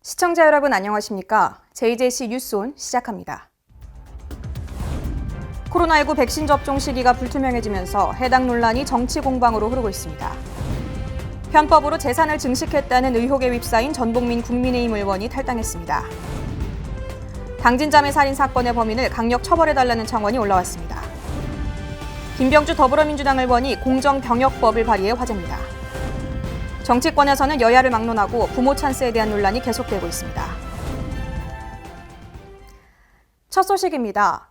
시청자 여러분 안녕하십니까? JJC 뉴스온 시작합니다. 코로나19 백신 접종 시기가 불투명해지면서 해당 논란이 정치 공방으로 흐르고 있습니다. 편법으로 재산을 증식했다는 의혹에 휩싸인 전복민 국민의힘 의원이 탈당했습니다. 당진자매 살인 사건의 범인을 강력 처벌해달라는 청원이 올라왔습니다. 김병주 더불어민주당 의원이 공정병역법을 발의해 화제입니다. 정치권에서는 여야를 막론하고 부모 찬스에 대한 논란이 계속되고 있습니다. 첫 소식입니다.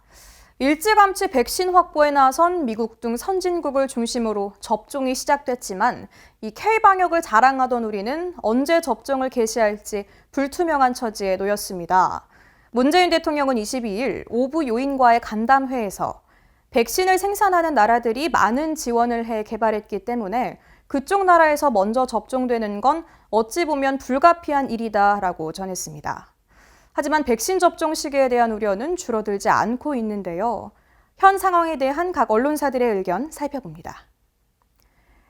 일찌감치 백신 확보에 나선 미국 등 선진국을 중심으로 접종이 시작됐지만 이 K-방역을 자랑하던 우리는 언제 접종을 개시할지 불투명한 처지에 놓였습니다. 문재인 대통령은 22일 오부 요인과의 간담회에서 백신을 생산하는 나라들이 많은 지원을 해 개발했기 때문에 그쪽 나라에서 먼저 접종되는 건 어찌 보면 불가피한 일이다라고 전했습니다. 하지만 백신 접종 시기에 대한 우려는 줄어들지 않고 있는데요. 현 상황에 대한 각 언론사들의 의견 살펴봅니다.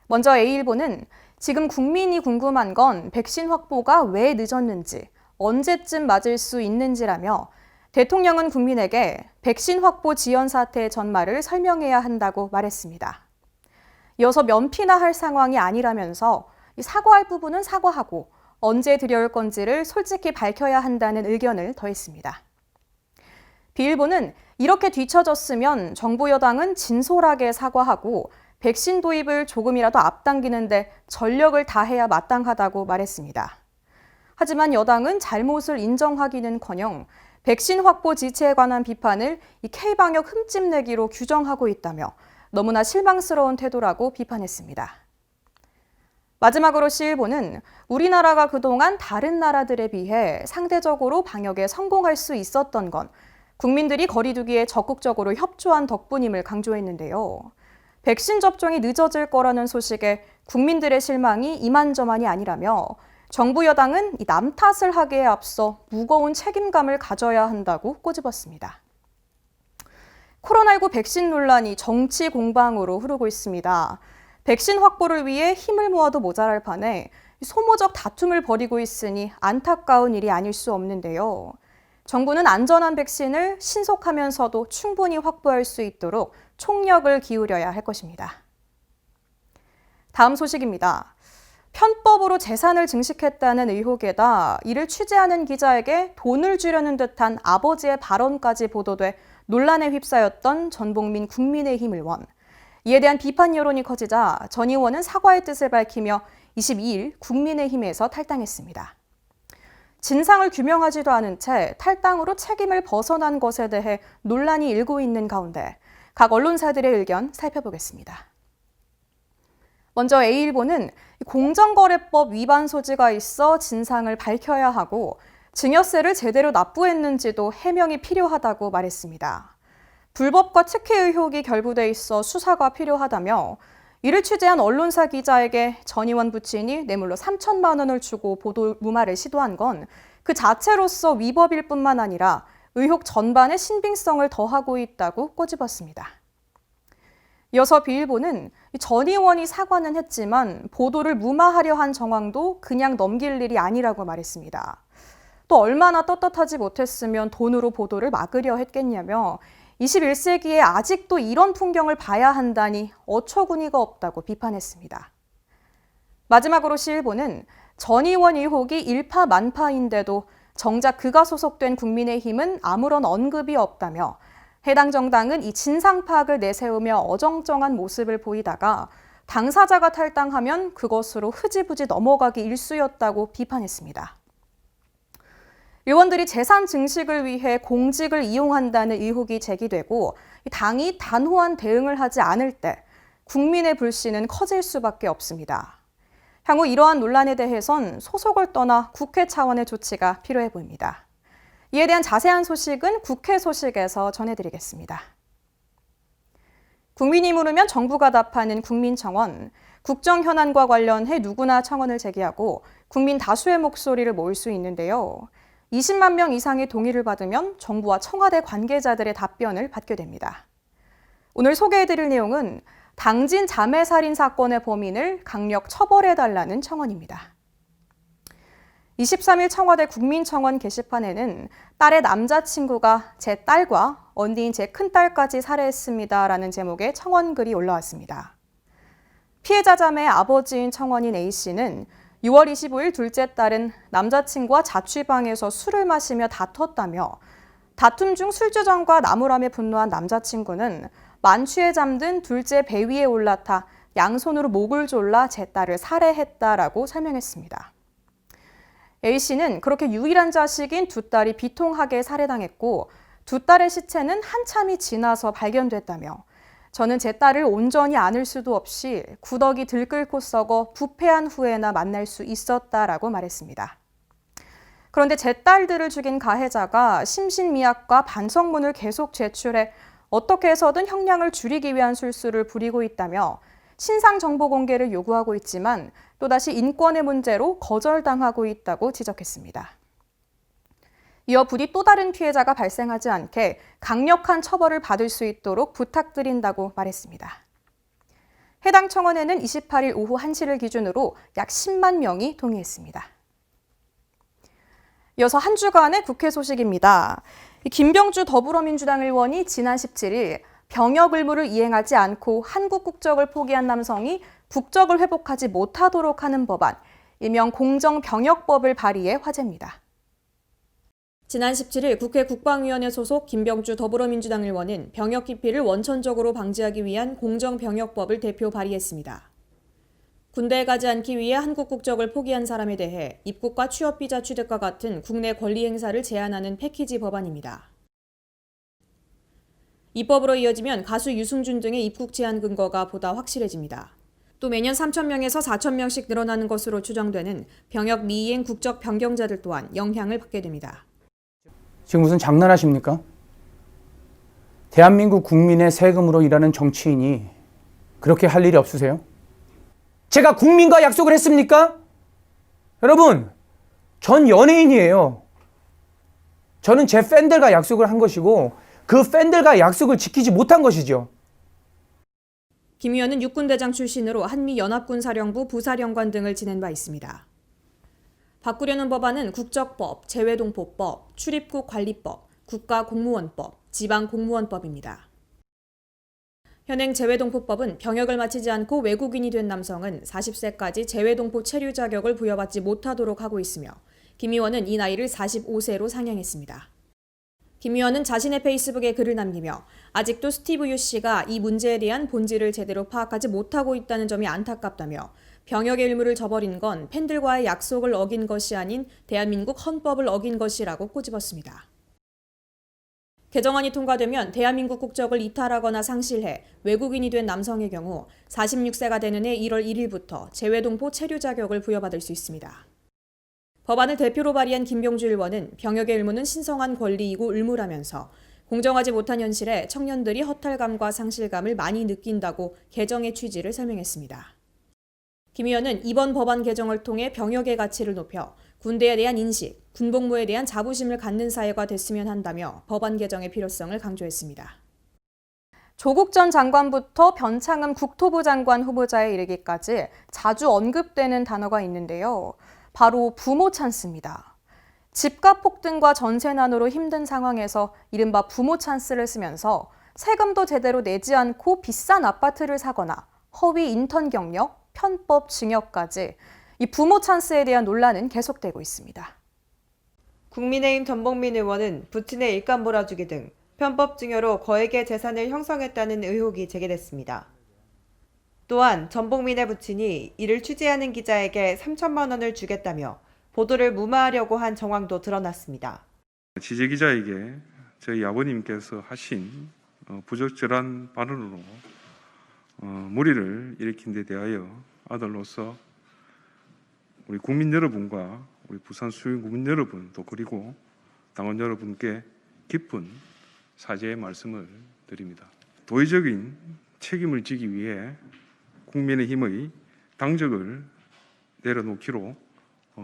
먼저 A일보는 지금 국민이 궁금한 건 백신 확보가 왜 늦었는지, 언제쯤 맞을 수 있는지라며 대통령은 국민에게 백신 확보 지연 사태의 전말을 설명해야 한다고 말했습니다. 이어서 면피나 할 상황이 아니라면서 사과할 부분은 사과하고 언제 들여올 건지를 솔직히 밝혀야 한다는 의견을 더했습니다. B일보는 이렇게 뒤처졌으면 정부 여당은 진솔하게 사과하고 백신 도입을 조금이라도 앞당기는데 전력을 다해야 마땅하다고 말했습니다. 하지만 여당은 잘못을 인정하기는커녕 백신 확보 지체에 관한 비판을 이 K-방역 흠집내기로 규정하고 있다며 너무나 실망스러운 태도라고 비판했습니다. 마지막으로 C일보는 우리나라가 그동안 다른 나라들에 비해 상대적으로 방역에 성공할 수 있었던 건 국민들이 거리두기에 적극적으로 협조한 덕분임을 강조했는데요. 백신 접종이 늦어질 거라는 소식에 국민들의 실망이 이만저만이 아니라며 정부 여당은 남 탓을 하기에 앞서 무거운 책임감을 가져야 한다고 꼬집었습니다. 코로나19 백신 논란이 정치 공방으로 흐르고 있습니다. 백신 확보를 위해 힘을 모아도 모자랄 판에 소모적 다툼을 벌이고 있으니 안타까운 일이 아닐 수 없는데요. 정부는 안전한 백신을 신속하면서도 충분히 확보할 수 있도록 총력을 기울여야 할 것입니다. 다음 소식입니다. 편법으로 재산을 증식했다는 의혹에다 이를 취재하는 기자에게 돈을 주려는 듯한 아버지의 발언까지 보도돼 논란에 휩싸였던 전복민 국민의힘 의원. 이에 대한 비판 여론이 커지자 전 의원은 사과의 뜻을 밝히며 22일 국민의힘에서 탈당했습니다. 진상을 규명하지도 않은 채 탈당으로 책임을 벗어난 것에 대해 논란이 일고 있는 가운데 각 언론사들의 의견 살펴보겠습니다. 먼저 A일보는 공정거래법 위반 소지가 있어 진상을 밝혀야 하고 증여세를 제대로 납부했는지도 해명이 필요하다고 말했습니다. 불법과 특혜 의혹이 결부돼 있어 수사가 필요하다며 이를 취재한 언론사 기자에게 전 의원 부친이 뇌물로 3천만 원을 주고 보도 무마를 시도한 건 그 자체로서 위법일 뿐만 아니라 의혹 전반에 신빙성을 더하고 있다고 꼬집었습니다. 이어서 B일보는 전 의원이 사과는 했지만 보도를 무마하려 한 정황도 그냥 넘길 일이 아니라고 말했습니다. 또 얼마나 떳떳하지 못했으면 돈으로 보도를 막으려 했겠냐며 21세기에 아직도 이런 풍경을 봐야 한다니 어처구니가 없다고 비판했습니다. 마지막으로 C일보는 전 의원 의혹이 일파만파인데도 정작 그가 소속된 국민의힘은 아무런 언급이 없다며 해당 정당은 이 진상 파악을 내세우며 어정쩡한 모습을 보이다가 당사자가 탈당하면 그것으로 흐지부지 넘어가기 일쑤였다고 비판했습니다. 의원들이 재산 증식을 위해 공직을 이용한다는 의혹이 제기되고 당이 단호한 대응을 하지 않을 때 국민의 불신은 커질 수밖에 없습니다. 향후 이러한 논란에 대해선 소속을 떠나 국회 차원의 조치가 필요해 보입니다. 이에 대한 자세한 소식은 국회 소식에서 전해드리겠습니다. 국민이 물으면 정부가 답하는 국민청원. 국정 현안과 관련해 누구나 청원을 제기하고 국민 다수의 목소리를 모을 수 있는데요. 20만 명 이상의 동의를 받으면 정부와 청와대 관계자들의 답변을 받게 됩니다. 오늘 소개해드릴 내용은 당진 자매살인 사건의 범인을 강력 처벌해달라는 청원입니다. 23일 청와대 국민청원 게시판에는 딸의 남자친구가 제 딸과 언니인 제 큰딸까지 살해했습니다라는 제목의 청원글이 올라왔습니다. 피해자 자매의 아버지인 청원인 A씨는 6월 25일 둘째 딸은 남자친구와 자취방에서 술을 마시며 다퉜다며 다툼 중 술주정과 나무람에 분노한 남자친구는 만취에 잠든 둘째 배 위에 올라타 양손으로 목을 졸라 제 딸을 살해했다라고 설명했습니다. A씨는 그렇게 유일한 자식인 두 딸이 비통하게 살해당했고 두 딸의 시체는 한참이 지나서 발견됐다며 저는 제 딸을 온전히 안을 수도 없이 구더기 들끓고 썩어 부패한 후에나 만날 수 있었다라고 말했습니다. 그런데 제 딸들을 죽인 가해자가 심신미약과 반성문을 계속 제출해 어떻게 해서든 형량을 줄이기 위한 술수를 부리고 있다며 신상 정보 공개를 요구하고 있지만 또다시 인권의 문제로 거절당하고 있다고 지적했습니다. 이어 부디 또 다른 피해자가 발생하지 않게 강력한 처벌을 받을 수 있도록 부탁드린다고 말했습니다. 해당 청원에는 28일 오후 1시를 기준으로 약 10만 명이 동의했습니다. 이어서 한 주간의 국회 소식입니다. 김병주 더불어민주당 의원이 지난 17일 병역 의무를 이행하지 않고 한국 국적을 포기한 남성이 국적을 회복하지 못하도록 하는 법안, 일명 공정병역법을 발의해 화제입니다. 지난 17일 국회 국방위원회 소속 김병주 더불어민주당 의원은 병역 기피를 원천적으로 방지하기 위한 공정병역법을 대표 발의했습니다. 군대에 가지 않기 위해 한국 국적을 포기한 사람에 대해 입국과 취업비자 취득과 같은 국내 권리 행사를 제한하는 패키지 법안입니다. 이 법으로 이어지면 가수 유승준 등의 입국 제한 근거가 보다 확실해집니다. 또 매년 3,000명에서 4,000명씩 늘어나는 것으로 추정되는 병역 미이행 국적 변경자들 또한 영향을 받게 됩니다. 지금 무슨 장난하십니까? 대한민국 국민의 세금으로 일하는 정치인이 그렇게 할 일이 없으세요? 제가 국민과 약속을 했습니까? 여러분, 전 연예인이에요. 저는 제 팬들과 약속을 한 것이고 그 팬들과 약속을 지키지 못한 것이죠. 김 의원은 육군대장 출신으로 한미연합군사령부 부사령관 등을 지낸 바 있습니다. 바꾸려는 법안은 국적법, 재외동포법, 출입국 관리법, 국가공무원법, 지방공무원법입니다. 현행 재외동포법은 병역을 마치지 않고 외국인이 된 남성은 40세까지 재외동포 체류 자격을 부여받지 못하도록 하고 있으며 김 의원은 이 나이를 45세로 상향했습니다. 김 의원은 자신의 페이스북에 글을 남기며 아직도 스티브 유 씨가 이 문제에 대한 본질을 제대로 파악하지 못하고 있다는 점이 안타깝다며 병역의 의무를 저버린 건 팬들과의 약속을 어긴 것이 아닌 대한민국 헌법을 어긴 것이라고 꼬집었습니다. 개정안이 통과되면 대한민국 국적을 이탈하거나 상실해 외국인이 된 남성의 경우 46세가 되는 해 1월 1일부터 재외동포 체류 자격을 부여받을 수 있습니다. 법안을 대표로 발의한 김병주 의원은 병역의 의무는 신성한 권리이고 의무라면서 공정하지 못한 현실에 청년들이 허탈감과 상실감을 많이 느낀다고 개정의 취지를 설명했습니다. 김 의원은 이번 법안 개정을 통해 병역의 가치를 높여 군대에 대한 인식, 군복무에 대한 자부심을 갖는 사회가 됐으면 한다며 법안 개정의 필요성을 강조했습니다. 조국 전 장관부터 변창흠 국토부 장관 후보자에 이르기까지 자주 언급되는 단어가 있는데요. 바로 부모 찬스입니다. 집값 폭등과 전세난으로 힘든 상황에서 이른바 부모 찬스를 쓰면서 세금도 제대로 내지 않고 비싼 아파트를 사거나 허위 인턴 경력, 편법 증여까지 이 부모 찬스에 대한 논란은 계속되고 있습니다. 국민의힘 전봉민 의원은 부친의 일감 몰아주기 등 편법 증여로 거액의 재산을 형성했다는 의혹이 제기됐습니다. 또한 전봉민의 부친이 이를 취재하는 기자에게 3천만 원을 주겠다며 보도를 무마하려고 한 정황도 드러났습니다. 취재기자에게 저희 아버님께서 하신 부적절한 발언으로 무리를 일으킨 데 대하여 아들로서 우리 국민 여러분과 우리 부산 수원 국민 여러분 또 그리고 당원 여러분께 깊은 사죄의 말씀을 드립니다. 도의적인 책임을 지기 위해 국민의힘의 당적을 내려놓기로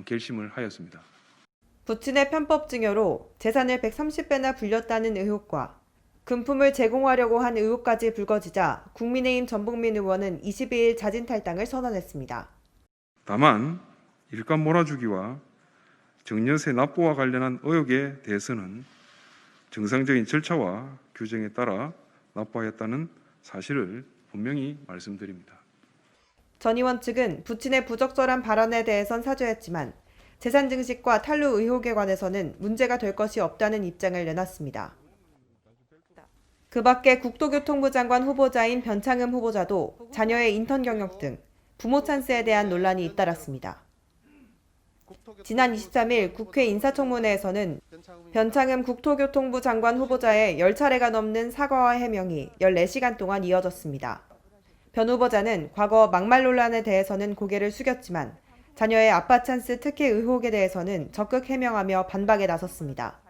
결심을 하였습니다. 부친의 편법 증여로 재산을 130배나 불렸다는 의혹과 금품을 제공하려고 한 의혹까지 불거지자 국민의힘 전봉민 의원은 22일 자진 탈당을 선언했습니다. 다만 일감 몰아주기와 정년세 납부와 관련한 의혹에 대해서는 정상적인 절차와 규정에 따라 납부하였다는 사실을 분명히 말씀드립니다. 전 의원 측은 부친의 부적절한 발언에 대해선 사죄했지만 재산 증식과 탈루 의혹에 관해서는 문제가 될 것이 없다는 입장을 내놨습니다. 그 밖에 국토교통부 장관 후보자인 변창흠 후보자도 자녀의 인턴 경력 등 부모 찬스에 대한 논란이 잇따랐습니다. 지난 23일 국회 인사청문회에서는 변창흠 국토교통부 장관 후보자의 10차례가 넘는 사과와 해명이 14시간 동안 이어졌습니다. 변 후보자는 과거 막말 논란에 대해서는 고개를 숙였지만 자녀의 아빠 찬스 특혜 의혹에 대해서는 적극 해명하며 반박에 나섰습니다.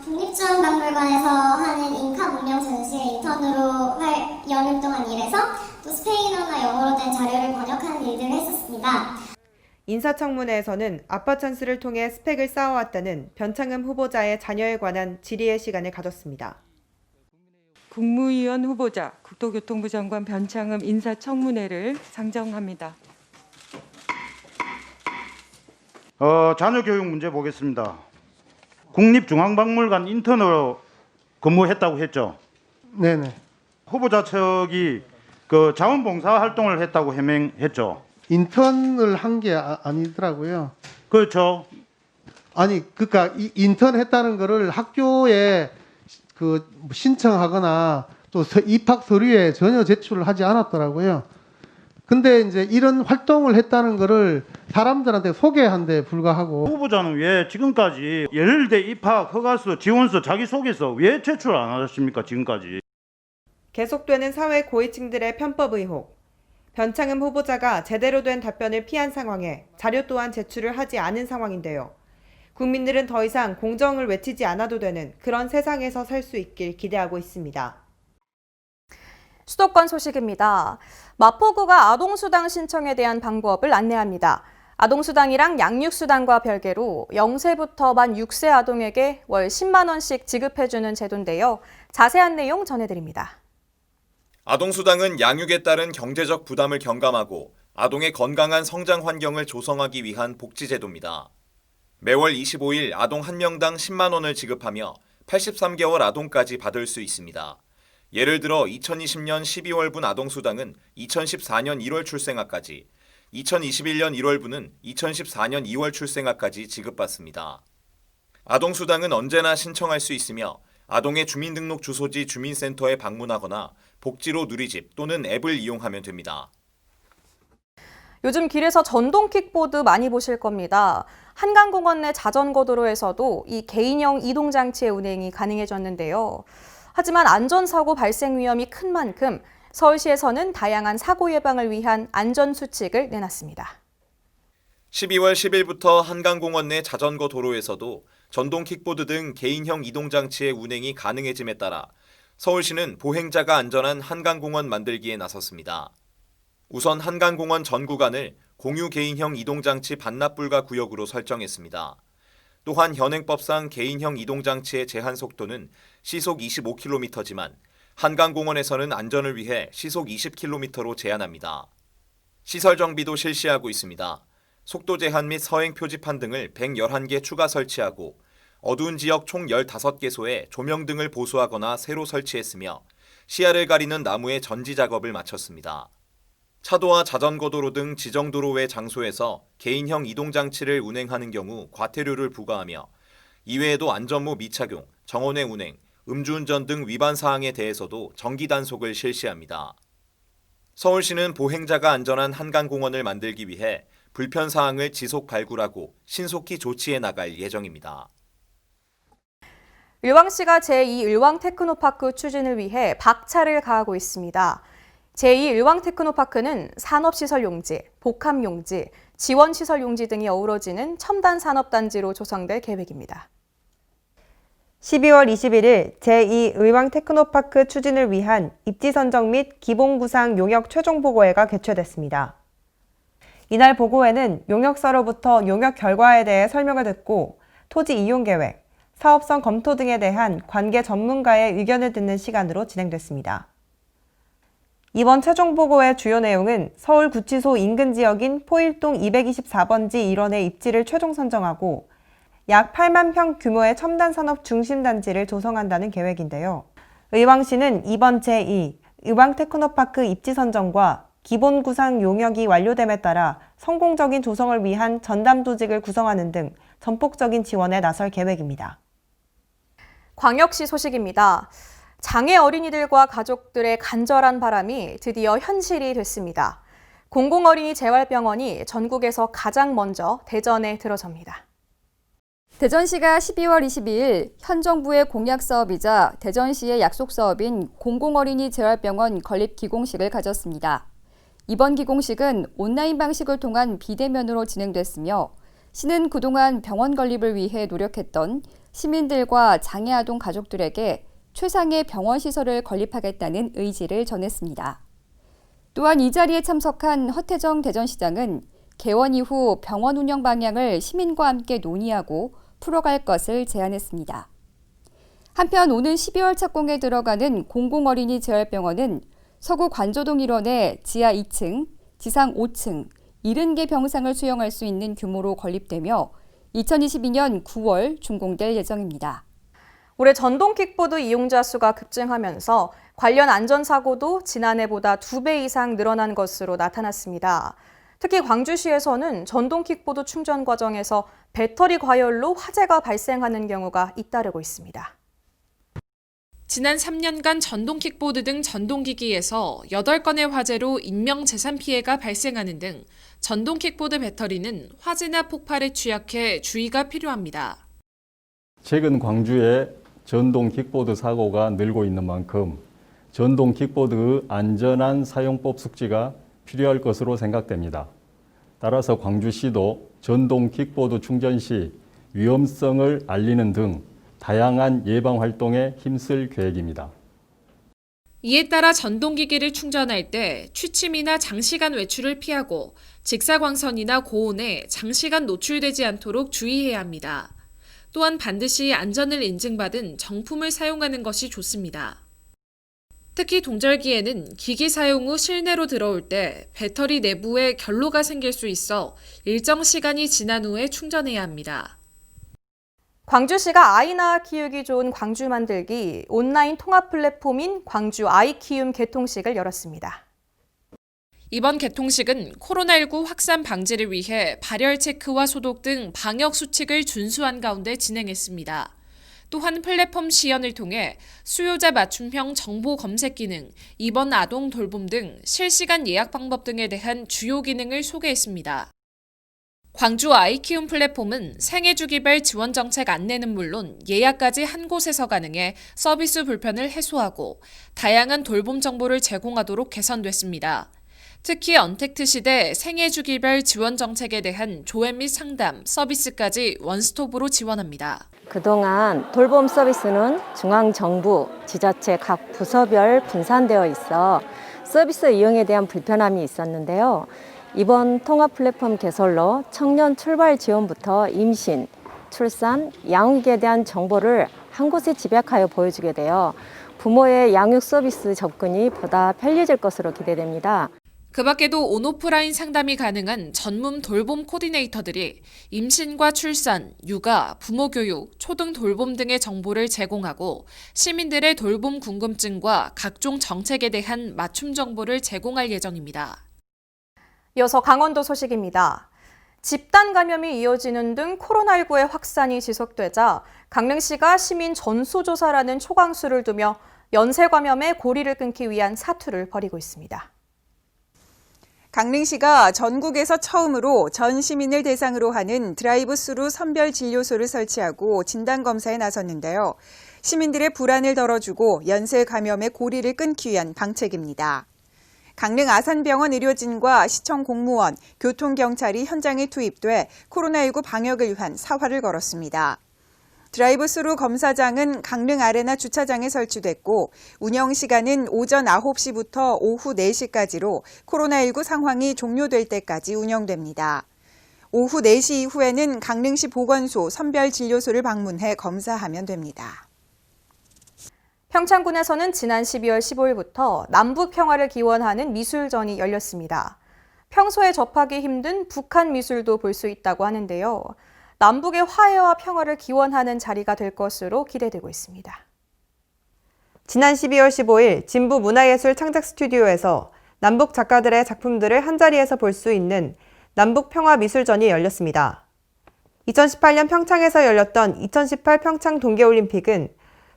국립중앙박물관에서 하는 인카 문명 전시회 인턴으로 여름 동안 일해서 또 스페인어나 영어로 된 자료를 번역하는 일들을 했었습니다. 인사청문회에서는 아빠 찬스를 통해 스펙을 쌓아왔다는 변창흠 후보자의 자녀에 관한 질의의 시간을 가졌습니다. 국무위원 후보자 국토교통부 장관 변창흠 인사청문회를 상정합니다. 자녀 교육 문제 보겠습니다. 국립중앙박물관 인턴으로 근무했다고 했죠. 네네. 후보자 측이 그 자원봉사 활동을 했다고 해명했죠. 인턴을 한 게 아니더라고요. 그렇죠. 아니, 그러니까 이 인턴 했다는 거를 학교에 그 신청하거나 또 입학 서류에 전혀 제출을 하지 않았더라고요. 근데 이제 이런 활동을 했다는 거를 사람들한테 소개한 데 불과하고. 후보자는 왜 지금까지 예를대 입학 허가서, 지원서, 자기소개서 왜 제출 안 하셨습니까? 지금까지. 계속되는 사회 고위층들의 편법 의혹. 변창흠 후보자가 제대로 된 답변을 피한 상황에 자료 또한 제출을 하지 않은 상황인데요. 국민들은 더 이상 공정을 외치지 않아도 되는 그런 세상에서 살 수 있길 기대하고 있습니다. 수도권 소식입니다. 마포구가 아동수당 신청에 대한 방법을 안내합니다. 아동수당이랑 양육수당과 별개로 0세부터 만 6세 아동에게 월 10만 원씩 지급해주는 제도인데요. 자세한 내용 전해드립니다. 아동수당은 양육에 따른 경제적 부담을 경감하고 아동의 건강한 성장 환경을 조성하기 위한 복지제도입니다. 매월 25일 아동 1명당 10만 원을 지급하며 83개월 아동까지 받을 수 있습니다. 예를 들어 2020년 12월분 아동수당은 2014년 1월 출생아까지, 2021년 1월분은 2014년 2월 출생아까지 지급받습니다. 아동수당은 언제나 신청할 수 있으며 아동의 주민등록 주소지 주민센터에 방문하거나 복지로 누리집 또는 앱을 이용하면 됩니다. 요즘 길에서 전동 킥보드 많이 보실 겁니다. 한강공원 내 자전거 도로에서도 이 개인형 이동장치의 운행이 가능해졌는데요. 하지만 안전사고 발생 위험이 큰 만큼 서울시에서는 다양한 사고 예방을 위한 안전수칙을 내놨습니다. 12월 10일부터 한강공원 내 자전거 도로에서도 전동 킥보드 등 개인형 이동장치의 운행이 가능해짐에 따라 서울시는 보행자가 안전한 한강공원 만들기에 나섰습니다. 우선 한강공원 전 구간을 공유 개인형 이동장치 반납불가 구역으로 설정했습니다. 또한 현행법상 개인형 이동장치의 제한 속도는 시속 25km지만 한강공원에서는 안전을 위해 시속 20km로 제한합니다. 시설 정비도 실시하고 있습니다. 속도 제한 및 서행 표지판 등을 111개 추가 설치하고 어두운 지역 총 15개소에 조명 등을 보수하거나 새로 설치했으며 시야를 가리는 나무의 전지 작업을 마쳤습니다. 차도와 자전거 도로 등 지정 도로 외 장소에서 개인형 이동장치를 운행하는 경우 과태료를 부과하며 이외에도 안전모 미착용, 정원외 운행, 음주운전 등 위반 사항에 대해서도 정기 단속을 실시합니다. 서울시는 보행자가 안전한 한강공원을 만들기 위해 불편 사항을 지속 발굴하고 신속히 조치해 나갈 예정입니다. 을왕시가 제2 을왕테크노파크 추진을 위해 박차를 가하고 있습니다. 제2 을왕테크노파크는 산업시설 용지, 복합 용지, 지원시설 용지 등이 어우러지는 첨단 산업단지로 조성될 계획입니다. 12월 21일 제2 의왕테크노파크 추진을 위한 입지 선정 및 기본구상 용역 최종 보고회가 개최됐습니다. 이날 보고회는 용역사로부터 용역 결과에 대해 설명을 듣고 토지 이용 계획, 사업성 검토 등에 대한 관계 전문가의 의견을 듣는 시간으로 진행됐습니다. 이번 최종 보고의 주요 내용은 서울구치소 인근 지역인 포일동 224번지 일원의 입지를 최종 선정하고 약 8만 평 규모의 첨단산업 중심단지를 조성한다는 계획인데요. 의왕시는 이번 제2 의왕테크노파크 입지 선정과 기본 구상 용역이 완료됨에 따라 성공적인 조성을 위한 전담조직을 구성하는 등 전폭적인 지원에 나설 계획입니다. 광역시 소식입니다. 장애 어린이들과 가족들의 간절한 바람이 드디어 현실이 됐습니다. 공공어린이 재활병원이 전국에서 가장 먼저 대전에 들어섭니다. 대전시가 12월 22일 현 정부의 공약 사업이자 대전시의 약속 사업인 공공어린이 재활병원 건립 기공식을 가졌습니다. 이번 기공식은 온라인 방식을 통한 비대면으로 진행됐으며 시는 그동안 병원 건립을 위해 노력했던 시민들과 장애아동 가족들에게 최상의 병원 시설을 건립하겠다는 의지를 전했습니다. 또한 이 자리에 참석한 허태정 대전시장은 개원 이후 병원 운영 방향을 시민과 함께 논의하고 풀어갈 것을 제안했습니다. 한편 오는 12월 착공에 들어가는 공공어린이 재활병원은 서구 관조동 일원에 지하 2층, 지상 5층, 70개 병상을 수용할 수 있는 규모로 건립되며 2022년 9월 준공될 예정입니다. 올해 전동 킥보드 이용자 수가 급증하면서 관련 안전사고도 지난해보다 2배 이상 늘어난 것으로 나타났습니다. 특히 광주시에서는 전동 킥보드 충전 과정에서 배터리 과열로 화재가 발생하는 경우가 잇따르고 있습니다. 지난 3년간 전동 킥보드 등 전동기기에서 8건의 화재로 인명재산 피해가 발생하는 등 전동 킥보드 배터리는 화재나 폭발에 취약해 주의가 필요합니다. 최근 광주에 전동 킥보드 사고가 늘고 있는 만큼 전동 킥보드의 안전한 사용법 숙지가 필요할 것으로 생각됩니다. 따라서 광주시도 전동 킥보드 충전 시 위험성을 알리는 등 다양한 예방 활동에 힘쓸 계획입니다. 이에 따라 전동기기를 충전할 때 취침이나 장시간 외출을 피하고 직사광선이나 고온에 장시간 노출되지 않도록 주의해야 합니다. 또한 반드시 안전을 인증받은 정품을 사용하는 것이 좋습니다. 특히 동절기에는 기기 사용 후 실내로 들어올 때 배터리 내부에 결로가 생길 수 있어 일정 시간이 지난 후에 충전해야 합니다. 광주시가 아이 낳아 키우기 좋은 광주 만들기 온라인 통합 플랫폼인 광주 아이 키움 개통식을 열었습니다. 이번 개통식은 코로나19 확산 방지를 위해 발열 체크와 소독 등 방역 수칙을 준수한 가운데 진행했습니다. 또한 플랫폼 시연을 통해 수요자 맞춤형 정보 검색 기능, 입원 아동 돌봄 등 실시간 예약 방법 등에 대한 주요 기능을 소개했습니다. 광주 아이키움 플랫폼은 생애주기별 지원 정책 안내는 물론 예약까지 한 곳에서 가능해 서비스 불편을 해소하고 다양한 돌봄 정보를 제공하도록 개선됐습니다. 특히 언택트 시대 생애주기별 지원 정책에 대한 조회 및 상담, 서비스까지 원스톱으로 지원합니다. 그동안 돌봄 서비스는 중앙정부, 지자체 각 부서별 분산되어 있어 서비스 이용에 대한 불편함이 있었는데요. 이번 통합 플랫폼 개설로 청년 출발 지원부터 임신, 출산, 양육에 대한 정보를 한 곳에 집약하여 보여주게 되어 부모의 양육 서비스 접근이 보다 편리해질 것으로 기대됩니다. 그 밖에도 온오프라인 상담이 가능한 전문 돌봄 코디네이터들이 임신과 출산, 육아, 부모 교육, 초등 돌봄 등의 정보를 제공하고 시민들의 돌봄 궁금증과 각종 정책에 대한 맞춤 정보를 제공할 예정입니다. 이어서 강원도 소식입니다. 집단 감염이 이어지는 등 코로나19의 확산이 지속되자 강릉시가 시민 전수조사라는 초강수를 두며 연쇄 감염의 고리를 끊기 위한 사투를 벌이고 있습니다. 강릉시가 전국에서 처음으로 전 시민을 대상으로 하는 드라이브스루 선별 진료소를 설치하고 진단검사에 나섰는데요. 시민들의 불안을 덜어주고 연쇄 감염의 고리를 끊기 위한 방책입니다. 강릉 아산병원 의료진과 시청 공무원, 교통경찰이 현장에 투입돼 코로나19 방역을 위한 사활을 걸었습니다. 드라이브스루 검사장은 강릉 아레나 주차장에 설치됐고 운영 시간은 오전 9시부터 오후 4시까지로 코로나19 상황이 종료될 때까지 운영됩니다. 오후 4시 이후에는 강릉시 보건소 선별진료소를 방문해 검사하면 됩니다. 평창군에서는 지난 12월 15일부터 남북 평화를 기원하는 미술전이 열렸습니다. 평소에 접하기 힘든 북한 미술도 볼 수 있다고 하는데요. 남북의 화해와 평화를 기원하는 자리가 될 것으로 기대되고 있습니다. 지난 12월 15일 진부 문화예술 창작 스튜디오에서 남북 작가들의 작품들을 한자리에서 볼 수 있는 남북 평화 미술전이 열렸습니다. 2018년 평창에서 열렸던 2018 평창 동계올림픽은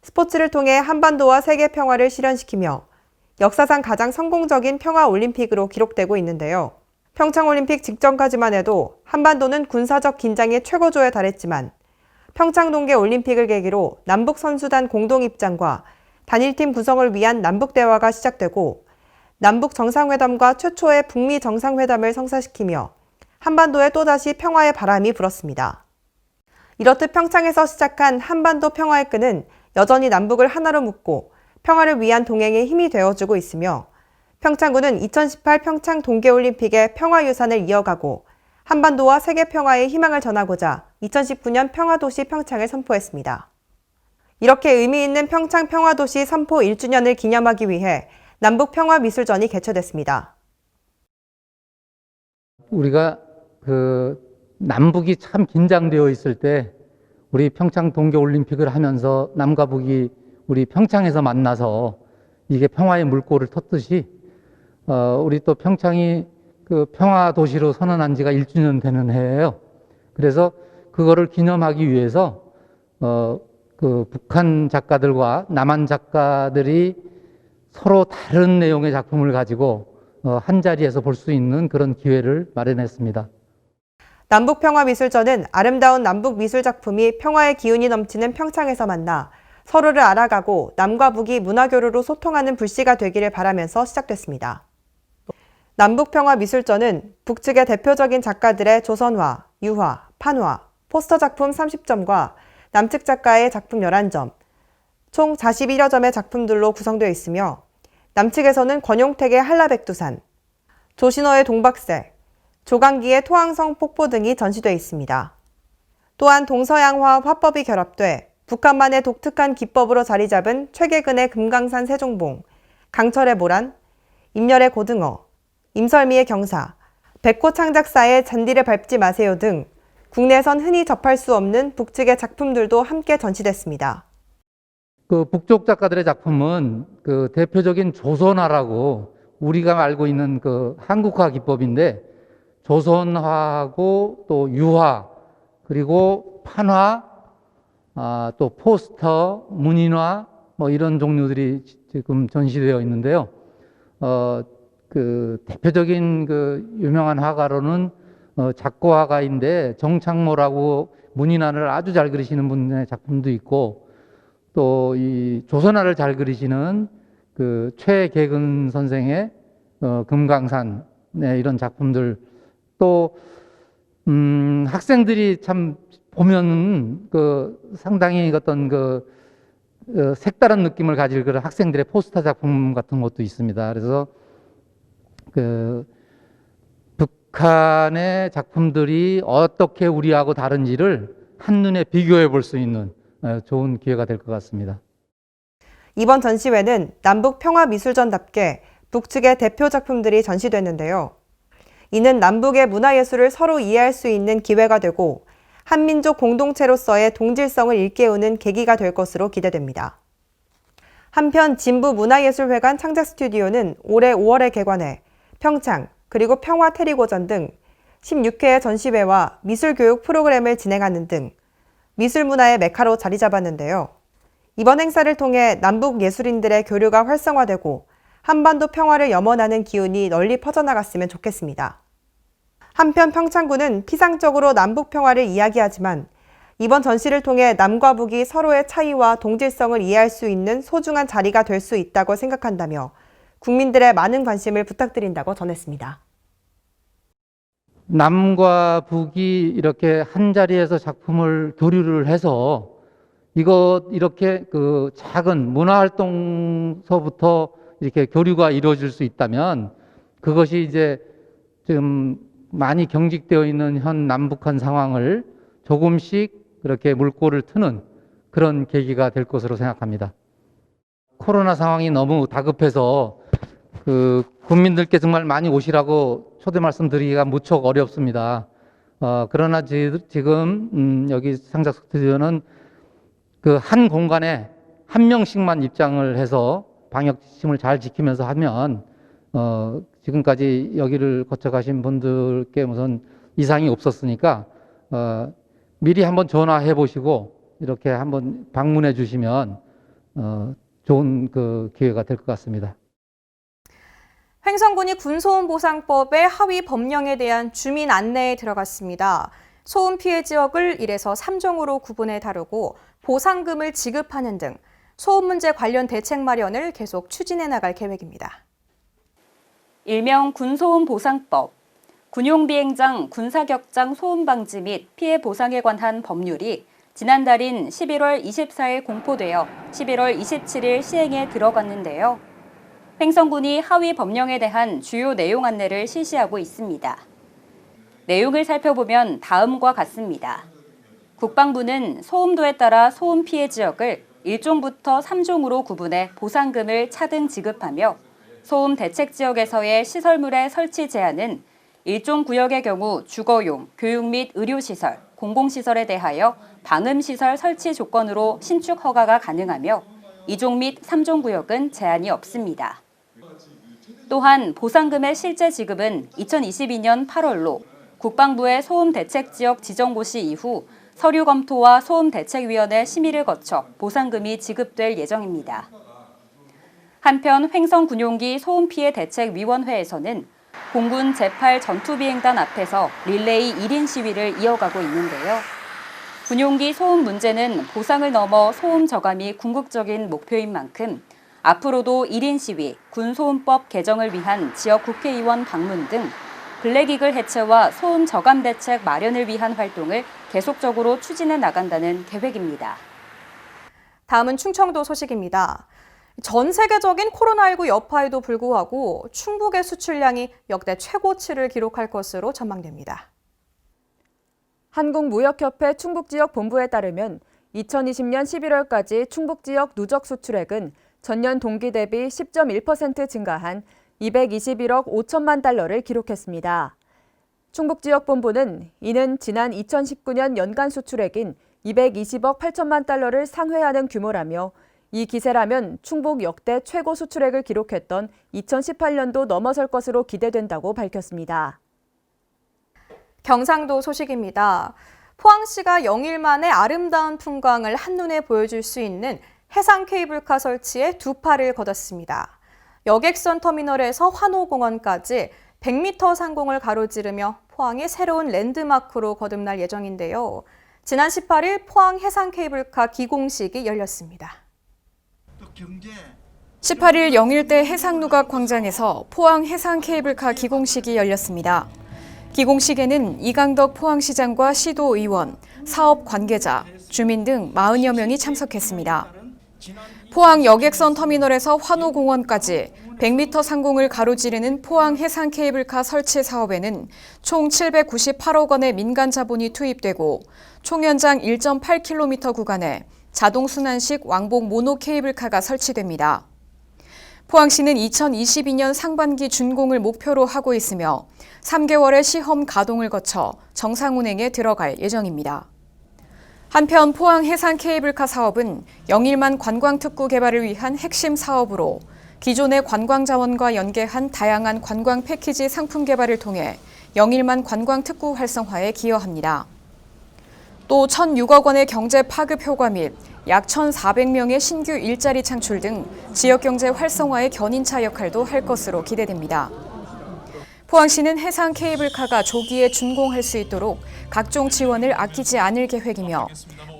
스포츠를 통해 한반도와 세계 평화를 실현시키며 역사상 가장 성공적인 평화올림픽으로 기록되고 있는데요. 평창올림픽 직전까지만 해도 한반도는 군사적 긴장의 최고조에 달했지만 평창 동계올림픽을 계기로 남북 선수단 공동 입장과 단일팀 구성을 위한 남북 대화가 시작되고 남북 정상회담과 최초의 북미 정상회담을 성사시키며 한반도에 또다시 평화의 바람이 불었습니다. 이렇듯 평창에서 시작한 한반도 평화의 끈은 여전히 남북을 하나로 묶고 평화를 위한 동행에 힘이 되어주고 있으며 평창군은 2018 평창 동계올림픽의 평화유산을 이어가고 한반도와 세계 평화의 희망을 전하고자 2019년 평화도시 평창을 선포했습니다. 이렇게 의미 있는 평창 평화도시 선포 1주년을 기념하기 위해 남북 평화미술전이 개최됐습니다. 우리가 남북이 참 긴장되어 있을 때 우리 평창 동계올림픽을 하면서 남과 북이 우리 평창에서 만나서 이게 평화의 물꼬를 텄듯이 우리 또 평창이 평화 도시로 선언한 지가 1주년 되는 해예요. 그래서 그거를 기념하기 위해서 북한 작가들과 남한 작가들이 서로 다른 내용의 작품을 가지고 한 자리에서 볼 수 있는 그런 기회를 마련했습니다. 남북평화미술전은 아름다운 남북 미술 작품이 평화의 기운이 넘치는 평창에서 만나 서로를 알아가고 남과 북이 문화교류로 소통하는 불씨가 되기를 바라면서 시작됐습니다. 남북평화미술전은 북측의 대표적인 작가들의 조선화, 유화, 판화, 포스터 작품 30점과 남측 작가의 작품 11점, 총 41여 점의 작품들로 구성되어 있으며 남측에서는 권용택의 한라백두산, 조신호의 동박색, 조강기의 토항성 폭포 등이 전시되어 있습니다. 또한 동서양화 화법이 결합돼 북한만의 독특한 기법으로 자리 잡은 최계근의 금강산 세종봉, 강철의 모란, 임열의 고등어, 임설미의 경사, 백호 창작사의 잔디를 밟지 마세요 등 국내에선 흔히 접할 수 없는 북측의 작품들도 함께 전시됐습니다. 북쪽 작가들의 작품은 대표적인 조선화라고 우리가 알고 있는 한국화 기법인데 조선화하고 또 유화 그리고 판화 또 포스터, 문인화 뭐 이런 종류들이 지금 전시되어 있는데요. 대표적인 유명한 화가로는 작고화가인데 정창모라고 문인화를 아주 잘 그리시는 분의 작품도 있고 또 이 조선화를 잘 그리시는 최계근 선생의 금강산 이런 작품들 또 학생들이 참 보면은 상당히 어떤 색다른 느낌을 가질 그런 학생들의 포스터 작품 같은 것도 있습니다. 그래서 북한의 작품들이 어떻게 우리하고 다른지를 한눈에 비교해 볼 수 있는 좋은 기회가 될 것 같습니다. 이번 전시회는 남북 평화미술전답게 북측의 대표 작품들이 전시됐는데요. 이는 남북의 문화예술을 서로 이해할 수 있는 기회가 되고 한민족 공동체로서의 동질성을 일깨우는 계기가 될 것으로 기대됩니다. 한편 진부문화예술회관 창작 스튜디오는 올해 5월에 개관해 평창 그리고 평화 테리고전 등 16회의 전시회와 미술교육 프로그램을 진행하는 등 미술문화의 메카로 자리 잡았는데요. 이번 행사를 통해 남북 예술인들의 교류가 활성화되고 한반도 평화를 염원하는 기운이 널리 퍼져나갔으면 좋겠습니다. 한편 평창군은 피상적으로 남북 평화를 이야기하지만 이번 전시를 통해 남과 북이 서로의 차이와 동질성을 이해할 수 있는 소중한 자리가 될 수 있다고 생각한다며 국민들의 많은 관심을 부탁드린다고 전했습니다. 남과 북이 이렇게 한 자리에서 작품을 교류를 해서 이렇게 작은 문화활동서부터 이렇게 교류가 이루어질 수 있다면 그것이 이제 좀 많이 경직되어 있는 현 남북한 상황을 조금씩 그렇게 물꼬를 트는 그런 계기가 될 것으로 생각합니다. 코로나 상황이 너무 다급해서 국민들께 정말 많이 오시라고 초대 말씀드리기가 무척 어렵습니다. 그러나 지금 여기 상작 스튜디오는 그 한 공간에 한 명씩만 입장을 해서 방역 지침을 잘 지키면서 하면 지금까지 여기를 거쳐가신 분들께 무슨 이상이 없었으니까 미리 한번 전화해 보시고 이렇게 한번 방문해 주시면 좋은 그 기회가 될 것 같습니다. 횡성군이 군소음보상법의 하위 법령에 대한 주민 안내에 들어갔습니다. 소음 피해 지역을 1에서 3종으로 구분해 다루고 보상금을 지급하는 등 소음 문제 관련 대책 마련을 계속 추진해 나갈 계획입니다. 일명 군소음보상법, 군용비행장, 군사격장 소음 방지 및 피해 보상에 관한 법률이 지난달인 11월 24일 공포되어 11월 27일 시행에 들어갔는데요. 횡성군이 하위 법령에 대한 주요 내용 안내를 실시하고 있습니다. 내용을 살펴보면 다음과 같습니다. 국방부는 소음도에 따라 소음 피해 지역을 1종부터 3종으로 구분해 보상금을 차등 지급하며 소음 대책 지역에서의 시설물의 설치 제한은 1종 구역의 경우 주거용, 교육 및 의료시설, 공공시설에 대하여 방음시설 설치 조건으로 신축 허가가 가능하며 2종 및 3종 구역은 제한이 없습니다. 또한 보상금의 실제 지급은 2022년 8월로 국방부의 소음대책지역 지정고시 이후 서류 검토와 소음대책위원회 심의를 거쳐 보상금이 지급될 예정입니다. 한편 횡성군용기 소음피해 대책위원회에서는 공군 제8 전투비행단 앞에서 릴레이 1인 시위를 이어가고 있는데요. 군용기 소음 문제는 보상을 넘어 소음 저감이 궁극적인 목표인 만큼 앞으로도 1인 시위, 군소음법 개정을 위한 지역 국회의원 방문 등 블랙이글 해체와 소음 저감 대책 마련을 위한 활동을 계속적으로 추진해 나간다는 계획입니다. 다음은 충청도 소식입니다. 전 세계적인 코로나19 여파에도 불구하고 충북의 수출량이 역대 최고치를 기록할 것으로 전망됩니다. 한국무역협회 충북지역 본부에 따르면 2020년 11월까지 충북지역 누적 수출액은 전년 동기 대비 10.1% 증가한 221억 5천만 달러를 기록했습니다. 충북지역본부는 이는 지난 2019년 연간 수출액인 220억 8천만 달러를 상회하는 규모라며 이 기세라면 충북 역대 최고 수출액을 기록했던 2018년도 넘어설 것으로 기대된다고 밝혔습니다. 경상도 소식입니다. 포항시가 영일 만에 아름다운 풍광을 한눈에 보여줄 수 있는 해상 케이블카 설치에 두 팔을 걷었습니다. 여객선 터미널에서 환호공원까지 100m 상공을 가로지르며 포항의 새로운 랜드마크로 거듭날 예정인데요. 지난 18일 포항 해상 케이블카 기공식이 열렸습니다. 18일 영일대 해상누각 광장에서 포항 해상 케이블카 기공식이 열렸습니다. 기공식에는 이강덕 포항시장과 시도의원, 사업 관계자, 주민 등 40여 명이 참석했습니다. 포항 여객선 터미널에서 환호공원까지 100m 상공을 가로지르는 포항 해상 케이블카 설치 사업에는 총 798억 원의 민간 자본이 투입되고 총 연장 1.8km 구간에 자동 순환식 왕복 모노 케이블카가 설치됩니다. 포항시는 2022년 상반기 준공을 목표로 하고 있으며 3개월의 시험 가동을 거쳐 정상 운행에 들어갈 예정입니다. 한편 포항 해상 케이블카 사업은 영일만 관광특구 개발을 위한 핵심 사업으로 기존의 관광 자원과 연계한 다양한 관광 패키지 상품 개발을 통해 영일만 관광특구 활성화에 기여합니다. 또 1,006억 원의 경제 파급 효과 및 약 1,400명의 신규 일자리 창출 등 지역경제 활성화의 견인차 역할도 할 것으로 기대됩니다. 포항시는 해상 케이블카가 조기에 준공할 수 있도록 각종 지원을 아끼지 않을 계획이며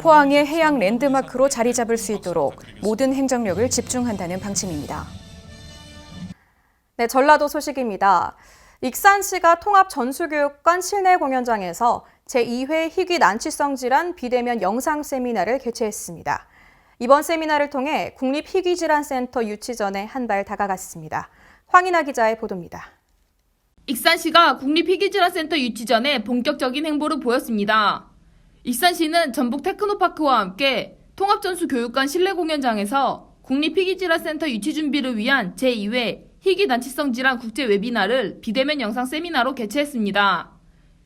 포항의 해양 랜드마크로 자리 잡을 수 있도록 모든 행정력을 집중한다는 방침입니다. 네, 전라도 소식입니다. 익산시가 통합전수교육관 실내 공연장에서 제2회 희귀 난치성 질환 비대면 영상 세미나를 개최했습니다. 이번 세미나를 통해 국립희귀질환센터 유치 전에 한 발 다가갔습니다. 황인아 기자의 보도입니다. 익산시가 국립희귀질환센터 유치 전에 본격적인 행보를 보였습니다. 익산시는 전북 테크노파크와 함께 통합전수교육관 실내 공연장에서 국립희귀질환센터 유치 준비를 위한 제2회 희귀난치성 질환 국제 웨비나를 비대면 영상 세미나로 개최했습니다.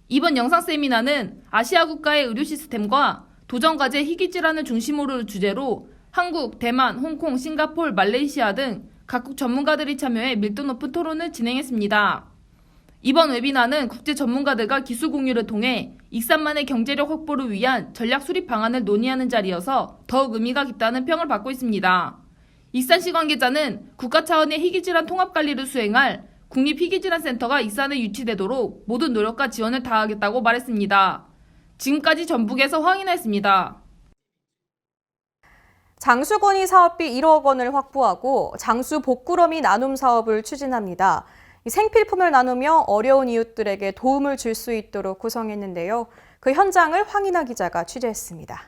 이번 영상 세미나는 아시아 국가의 의료 시스템과 도전과제 희귀질환을 중심으로 주제로 한국, 대만, 홍콩, 싱가포르, 말레이시아 등 각국 전문가들이 참여해 밀도 높은 토론을 진행했습니다. 이번 웨비나는 국제 전문가들과 기술 공유를 통해 익산만의 경제력 확보를 위한 전략 수립 방안을 논의하는 자리여서 더욱 의미가 깊다는 평을 받고 있습니다. 익산시 관계자는 국가 차원의 희귀질환 통합관리를 수행할 국립희귀질환센터가 익산에 유치되도록 모든 노력과 지원을 다하겠다고 말했습니다. 지금까지 전북에서 황인아였습니다. 장수건이 사업비 1억 원을 확보하고 장수 복구러미 나눔 사업을 추진합니다. 이 생필품을 나누며 어려운 이웃들에게 도움을 줄 수 있도록 구성했는데요. 그 현장을 황인아 기자가 취재했습니다.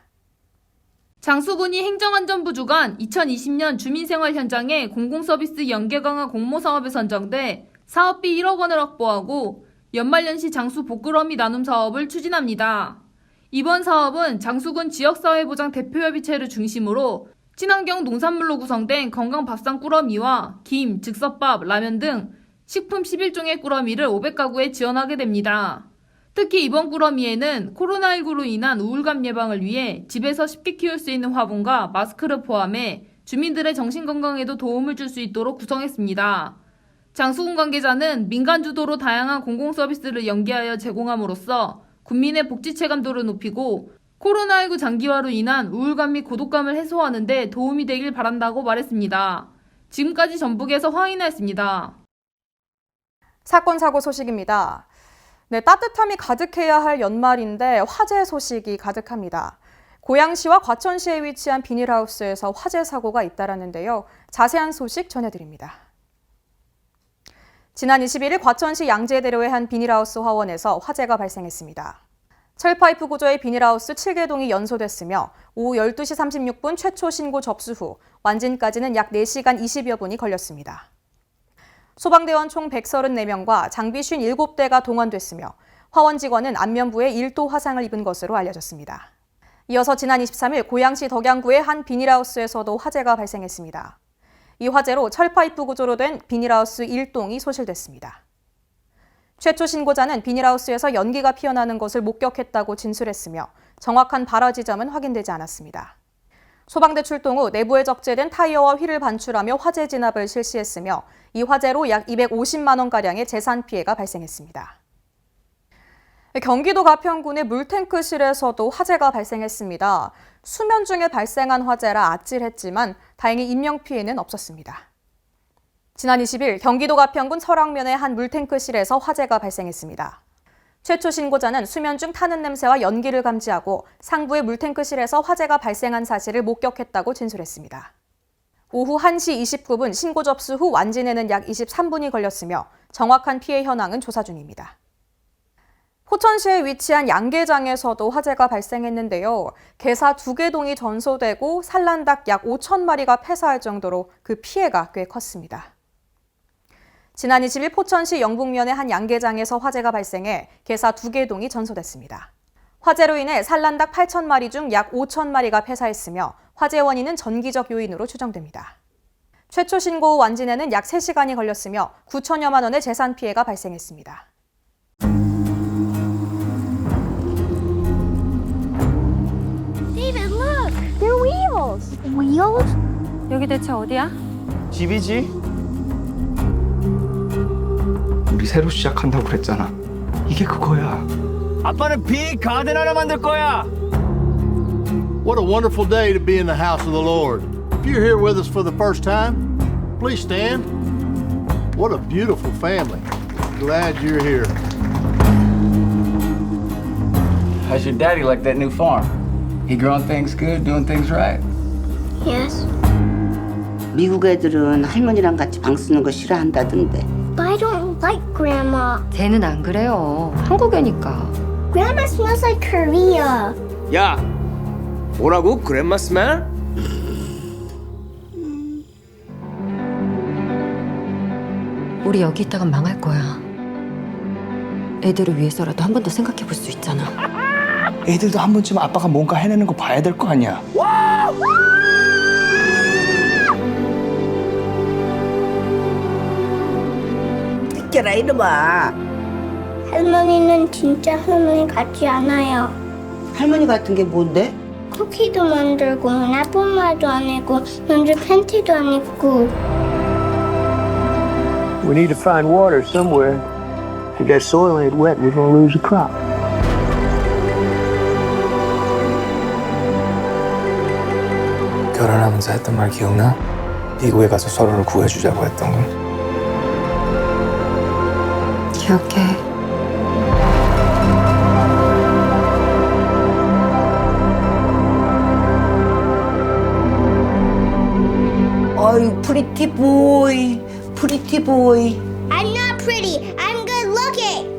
장수군이 행정안전부 주관 2020년 주민생활 현장의 공공서비스 연계 강화 공모사업에 선정돼 사업비 1억 원을 확보하고 연말연시 장수 복구러미 나눔 사업을 추진합니다. 이번 사업은 장수군 지역사회보장 대표협의체를 중심으로 친환경 농산물로 구성된 건강밥상 꾸러미와 김, 즉석밥, 라면 등 식품 11종의 꾸러미를 500가구에 지원하게 됩니다. 특히 이번 꾸러미에는 코로나19로 인한 우울감 예방을 위해 집에서 쉽게 키울 수 있는 화분과 마스크를 포함해 주민들의 정신건강에도 도움을 줄 수 있도록 구성했습니다. 장수군 관계자는 민간 주도로 다양한 공공서비스를 연계하여 제공함으로써 국민의 복지 체감도를 높이고 코로나19 장기화로 인한 우울감 및 고독감을 해소하는 데 도움이 되길 바란다고 말했습니다. 지금까지 전북에서 황인아였습니다. 사건 사고 소식입니다. 네, 따뜻함이 가득해야 할 연말인데 화재 소식이 가득합니다. 고양시와 과천시에 위치한 비닐하우스에서 화재 사고가 잇따랐는데요. 자세한 소식 전해드립니다. 지난 21일 과천시 양재대로의 한 비닐하우스 화원에서 화재가 발생했습니다. 철파이프 구조의 비닐하우스 7개동이 연소됐으며 오후 12시 36분 최초 신고 접수 후 완진까지는 약 4시간 20여 분이 걸렸습니다. 소방대원 총 134명과 장비 57대가 동원됐으며 화원 직원은 안면부에 1도 화상을 입은 것으로 알려졌습니다. 이어서 지난 23일 고양시 덕양구의 한 비닐하우스에서도 화재가 발생했습니다. 이 화재로 철파이프 구조로 된 비닐하우스 1동이 소실됐습니다. 최초 신고자는 비닐하우스에서 연기가 피어나는 것을 목격했다고 진술했으며 정확한 발화 지점은 확인되지 않았습니다. 소방대 출동 후 내부에 적재된 타이어와 휠을 반출하며 화재 진압을 실시했으며 이 화재로 약 250만 원가량의 재산 피해가 발생했습니다. 경기도 가평군의 물탱크실에서도 화재가 발생했습니다. 수면 중에 발생한 화재라 아찔했지만 다행히 인명피해는 없었습니다. 지난 20일 경기도 가평군 설악면의 한 물탱크실에서 화재가 발생했습니다. 최초 신고자는 수면 중 타는 냄새와 연기를 감지하고 상부의 물탱크실에서 화재가 발생한 사실을 목격했다고 진술했습니다. 오후 1시 29분 신고 접수 후 완진에는 약 23분이 걸렸으며 정확한 피해 현황은 조사 중입니다. 포천시에 위치한 양계장에서도 화재가 발생했는데요. 개사 2개 동이 전소되고 산란닭 약 5천 마리가 폐사할 정도로 그 피해가 꽤 컸습니다. 지난 20일 포천시 영북면의 한 양계장에서 화재가 발생해 개사 2개 동이 전소됐습니다. 화재로 인해 산란닭 8천 마리 중 약 5천 마리가 폐사했으며 화재 원인은 전기적 요인으로 추정됩니다. 최초 신고 후 완진에는 약 3시간이 걸렸으며 9천여만 원의 재산 피해가 발생했습니다. David, look! They're wheels! Wheels? 여기 대체 어디야? 집이지? 우리 새로 시작한다고 그랬잖아. 이게 그거야. 아빠는 빅 가든 하나 만들 거야. What a wonderful day to be in the house of the Lord. If you're here with us for the first time, please stand. What a beautiful family. Glad you're here. How's your daddy like that new farm? He growing things good, doing things right? Yes. 미국 애들은 할머니랑 같이 방 쓰는 거 싫어한다던데. But I don't like Grandma. 쟤는 안 그래요. 한국애니까. Grandma smells like Korea. 야, 뭐라고? 그랜마 스멜? 우리 여기 있다가 망할 거야. 애들을 위해서라도 한 번 더 생각해 볼 수 있잖아. 애들도 한 번쯤 아빠가 뭔가 해내는 거 봐야 될 거 아니야. 비켜라 이놈아. 할머니는 진짜 할머니 같지 않아요. 할머니 같은 게 뭔데? 쿠키도 만들고 나쁜말도 안 하고 연주 팬티도 안 입고. We need to find water somewhere. If that soil ain't wet, we're gonna lose the crop. 결혼하면서 했던 말 기억나? 미국에 가서 서로를 구해주자고 했던 거. 기억해. 어이, 프리티 보이, 프리티 보이. I'm not pretty. I'm good looking.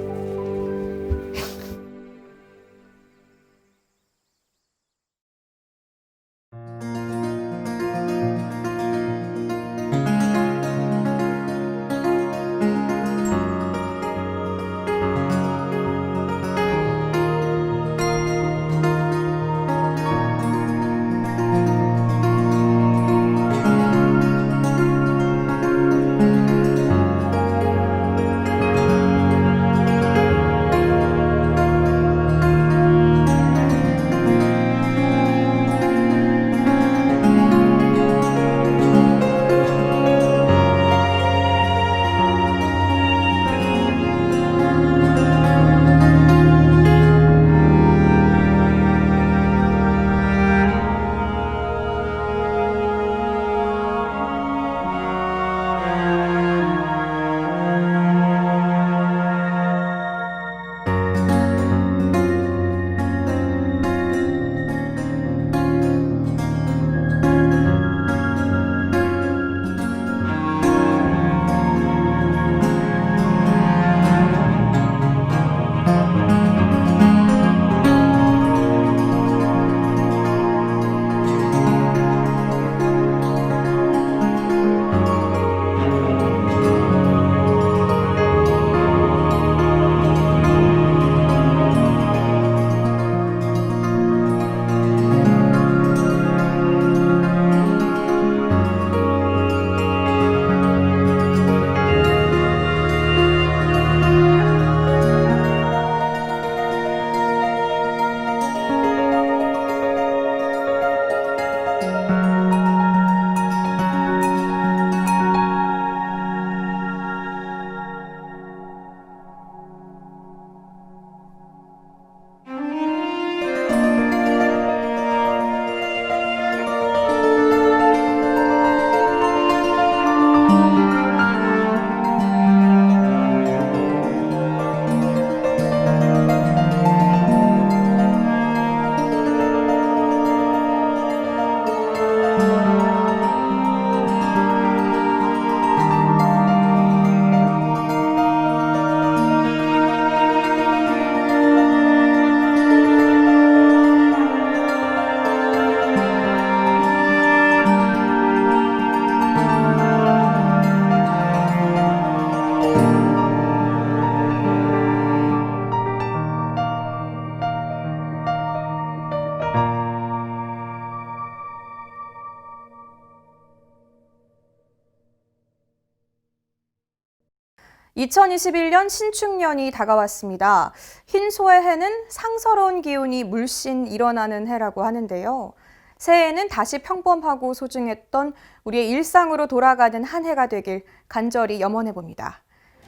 (2021년) 신축년이 다가왔습니다. 흰소의 해는 상서로운 기운이 물씬 일어나는 해라고 하는데요. 새해에는 다시 평범하고 소중했던 우리의 일상으로 돌아가는 한 해가 되길 간절히 염원해봅니다.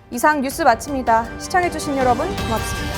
이상 뉴스 마칩니다. 시청해주신 여러분 고맙습니다.